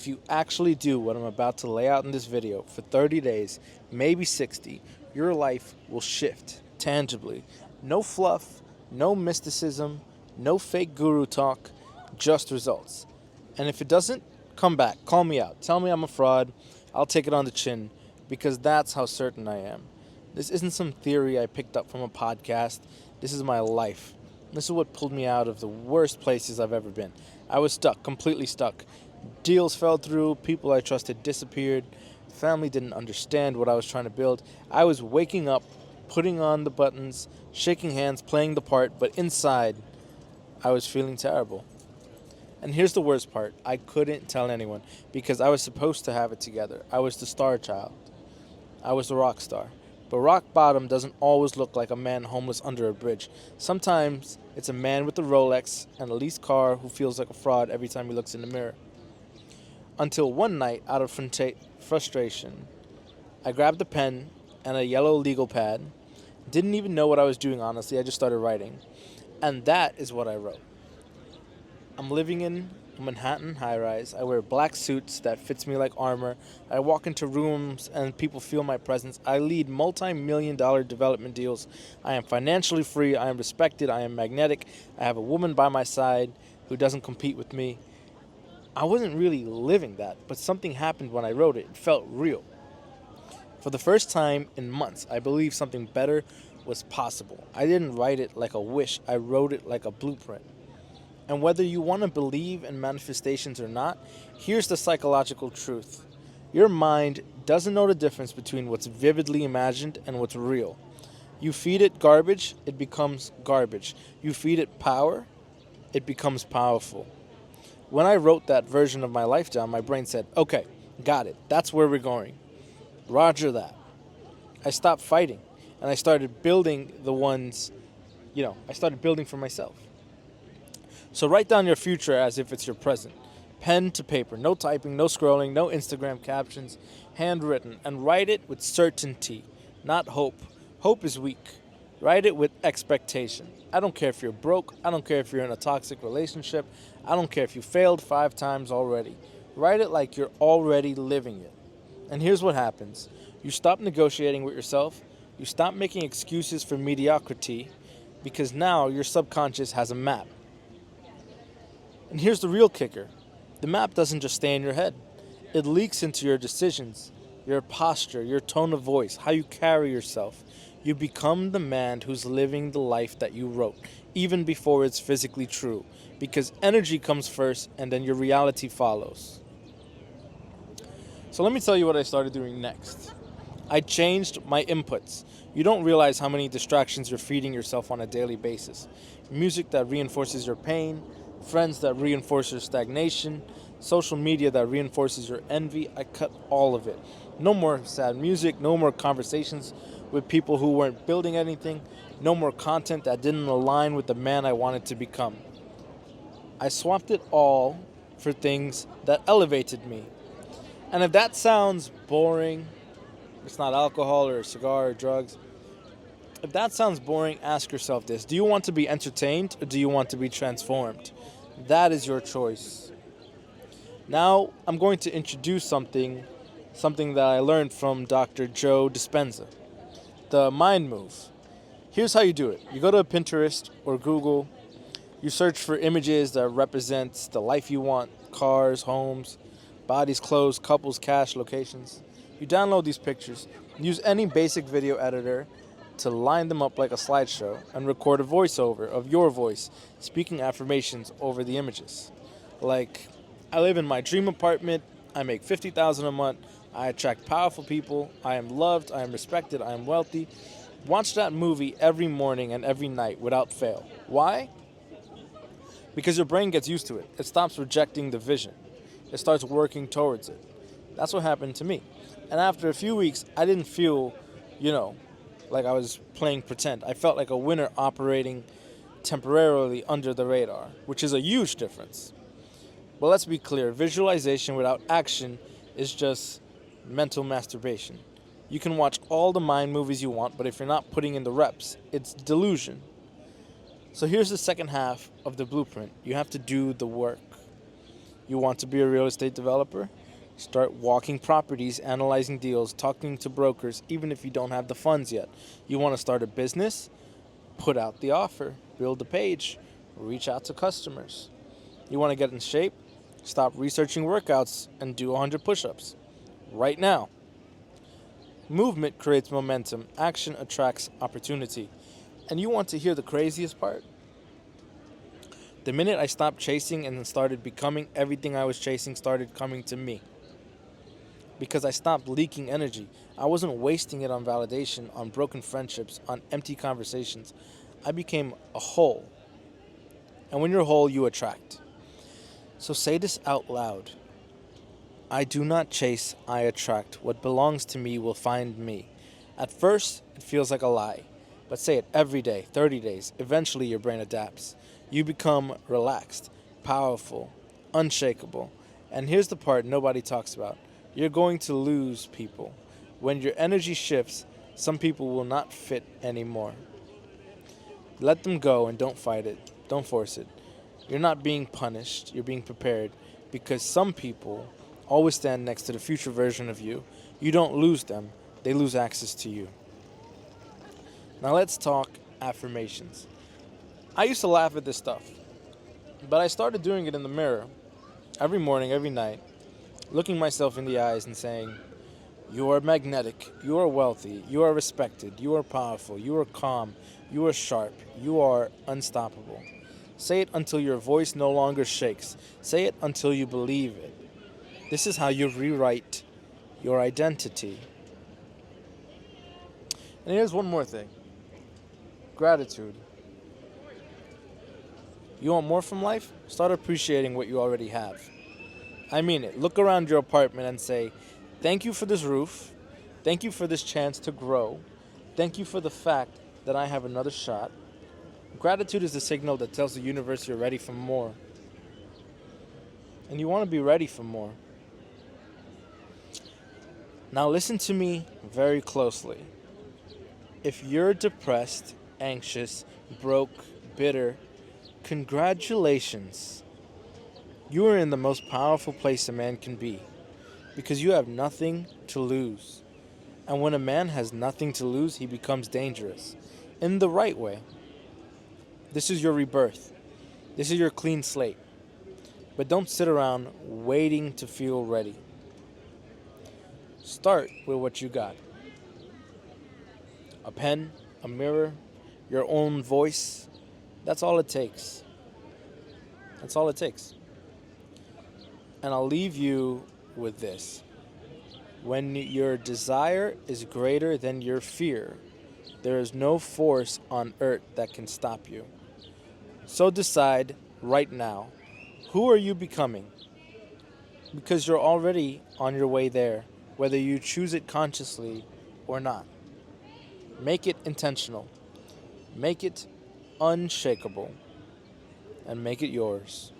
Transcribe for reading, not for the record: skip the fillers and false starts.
If you actually do what I'm about to lay out in this video for 30 days, maybe 60, your life will shift tangibly. No fluff, no mysticism, no fake guru talk, just results. And if it doesn't, come back, call me out, tell me I'm a fraud, I'll take it on the chin, because that's how certain I am. This isn't some theory I picked up from a podcast, this is my life. This is what pulled me out of the worst places I've ever been. I was stuck, completely stuck. Deals fell through, people I trusted disappeared, family didn't understand what I was trying to build. I was waking up, putting on the buttons, shaking hands, playing the part, but inside, I was feeling terrible. And here's the worst part, I couldn't tell anyone because I was supposed to have it together. I was the star child. I was the rock star. But rock bottom doesn't always look like a man homeless under a bridge. Sometimes it's a man with a Rolex and a leased car who feels like a fraud every time he looks in the mirror. Until one night, out of frustration, I grabbed a pen and a yellow legal pad. Didn't even know what I was doing, honestly. I just started writing. And that is what I wrote. I'm living in a Manhattan high-rise. I wear black suits that fits me like armor. I walk into rooms and people feel my presence. I lead multi-million-dollar development deals. I am financially free. I am respected. I am magnetic. I have a woman by my side who doesn't compete with me. I wasn't really living that, but something happened when I wrote it. It felt real. For the first time in months, I believed something better was possible. I didn't write it like a wish. I wrote it like a blueprint. And whether you want to believe in manifestations or not, here's the psychological truth. Your mind doesn't know the difference between what's vividly imagined and what's real. You feed it garbage, it becomes garbage. You feed it power, it becomes powerful. When I wrote that version of my life down, my brain said, okay, got it. That's where we're going. Roger that. I stopped fighting and I started building I started building for myself. So write down your future as if it's your present. Pen to paper, no typing, no scrolling, no Instagram captions, handwritten, and write it with certainty, not hope. Hope is weak. Write it with expectation. I don't care if you're broke. I don't care if you're in a toxic relationship. I don't care if you failed 5 times already. Write it like you're already living it. And here's what happens. You stop negotiating with yourself. You stop making excuses for mediocrity because now your subconscious has a map. And here's the real kicker. The map doesn't just stay in your head. It leaks into your decisions, your posture, your tone of voice, how you carry yourself. You become the man who's living the life that you wrote, even before it's physically true. Because energy comes first and then your reality follows. So let me tell you what I started doing next. I changed my inputs. You don't realize how many distractions you're feeding yourself on a daily basis. Music that reinforces your pain, friends that reinforce your stagnation, social media that reinforces your envy. I cut all of it. No more sad music, no more conversations with people who weren't building anything, no more content that didn't align with the man I wanted to become. I swapped it all for things that elevated me. And if that sounds boring, it's not alcohol or a cigar or drugs. If that sounds boring, ask yourself this. Do you want to be entertained or do you want to be transformed? That is your choice. Now, I'm going to introduce something that I learned from Dr. Joe Dispenza. The mind move. Here's how you do it. You go to Pinterest or Google. You search for images that represent the life you want. Cars, homes, bodies, clothes, couples, cash, locations. You download these pictures. Use any basic video editor to line them up like a slideshow and record a voiceover of your voice speaking affirmations over the images. Like, I live in my dream apartment, I make $50,000 a month, I attract powerful people, I am loved, I am respected, I am wealthy. Watch that movie every morning and every night without fail. Why? Because your brain gets used to it. It stops rejecting the vision. It starts working towards it. That's what happened to me. And after a few weeks, I didn't feel, like I was playing pretend. I felt like a winner operating temporarily under the radar, which is a huge difference. But let's be clear, visualization without action is just mental masturbation. You can watch all the mind movies you want, but if you're not putting in the reps, it's delusion. So here's the second half of the blueprint. You have to do the work. You want to be a real estate developer? Start walking properties, analyzing deals, talking to brokers, even if you don't have the funds yet. You want to start a business? Put out the offer, build a page, reach out to customers. You want to get in shape? Stop researching workouts and do 100 push-ups right now. Movement creates momentum. Action attracts opportunity. And you want to hear the craziest part? The minute I stopped chasing and started becoming, everything I was chasing started coming to me. Because I stopped leaking energy. I wasn't wasting it on validation, on broken friendships, on empty conversations. I became a whole. And when you're whole, you attract. So say this out loud. I do not chase, I attract. What belongs to me will find me. At first, it feels like a lie. But say it every day, 30 days. Eventually, your brain adapts. You become relaxed, powerful, unshakable. And here's the part nobody talks about. You're going to lose people. When your energy shifts, some people will not fit anymore. Let them go and don't fight it. Don't force it. You're not being punished. You're being prepared. Because some people always stand next to the future version of you. You don't lose them. They lose access to you. Now let's talk affirmations. I used to laugh at this stuff. But I started doing it in the mirror. Every morning, every night. Looking myself in the eyes and saying, you are magnetic, you are wealthy, you are respected, you are powerful, you are calm, you are sharp, you are unstoppable. Say it until your voice no longer shakes. Say it until you believe it. This is how you rewrite your identity. And here's one more thing. Gratitude. You want more from life? Start appreciating what you already have. I mean it. Look around your apartment and say, thank you for this roof. Thank you for this chance to grow. Thank you for the fact that I have another shot. Gratitude is the signal that tells the universe you're ready for more. And you want to be ready for more. Now listen to me very closely. If you're depressed, anxious, broke, bitter, congratulations. You are in the most powerful place a man can be because you have nothing to lose. And when a man has nothing to lose, he becomes dangerous in the right way. This is your rebirth. This is your clean slate. But don't sit around waiting to feel ready. Start with what you got. A pen, a mirror, your own voice. That's all it takes. That's all it takes. And I'll leave you with this. When your desire is greater than your fear, there is no force on earth that can stop you. So decide right now, who are you becoming? Because you're already on your way there, whether you choose it consciously or not. Make it intentional. Make it unshakable. And make it yours.